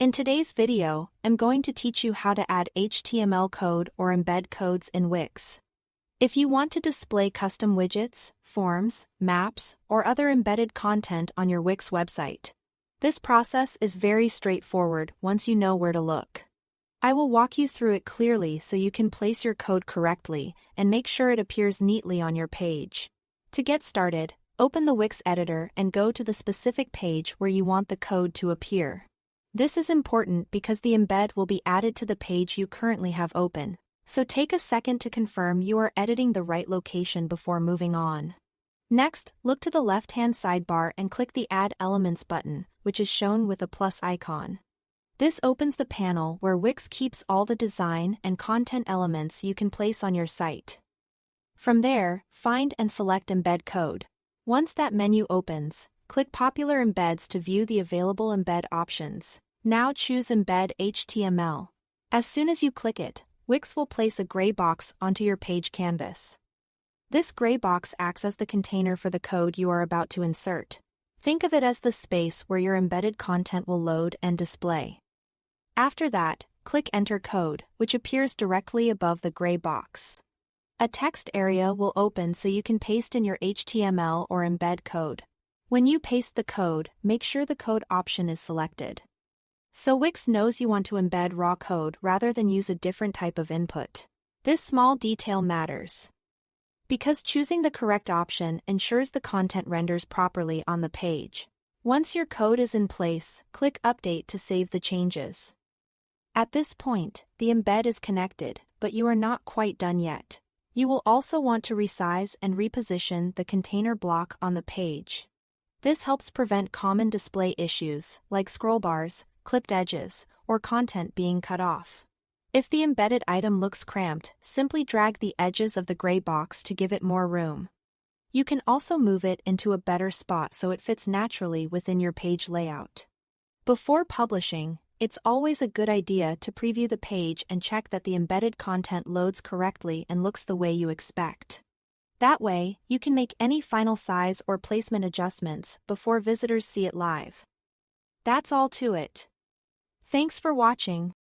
In today's video, I'm going to teach you how to add HTML code or embed codes in Wix. If you want to display custom widgets, forms, maps, or other embedded content on your Wix website, this process is very straightforward once you know where to look. I will walk you through it clearly so you can place your code correctly and make sure it appears neatly on your page. To get started, open the Wix editor and go to the specific page where you want the code to appear. This is important because the embed will be added to the page you currently have open, so take a second to confirm you are editing the right location before moving on. Next, look to the left-hand sidebar and click the Add Elements button, which is shown with a plus icon. This opens the panel where Wix keeps all the design and content elements you can place on your site. From there, find and select Embed Code. Once that menu opens, click Popular Embeds to view the available embed options. Now choose Embed HTML. As soon as you click it, Wix will place a gray box onto your page canvas. This gray box acts as the container for the code you are about to insert. Think of it as the space where your embedded content will load and display. After that, click Enter Code, which appears directly above the gray box. A text area will open so you can paste in your HTML or embed code. When you paste the code, make sure the code option is selected. So Wix knows you want to embed raw code rather than use a different type of input. This small detail matters, because choosing the correct option ensures the content renders properly on the page. Once your code is in place, click Update to save the changes. At this point, the embed is connected, but you are not quite done yet. You will also want to resize and reposition the container block on the page. This helps prevent common display issues like scroll bars, clipped edges, or content being cut off. If the embedded item looks cramped, simply drag the edges of the gray box to give it more room. You can also move it into a better spot so it fits naturally within your page layout. Before publishing, it's always a good idea to preview the page and check that the embedded content loads correctly and looks the way you expect. That way, you can make any final size or placement adjustments before visitors see it live. That's all to it. Thanks for watching.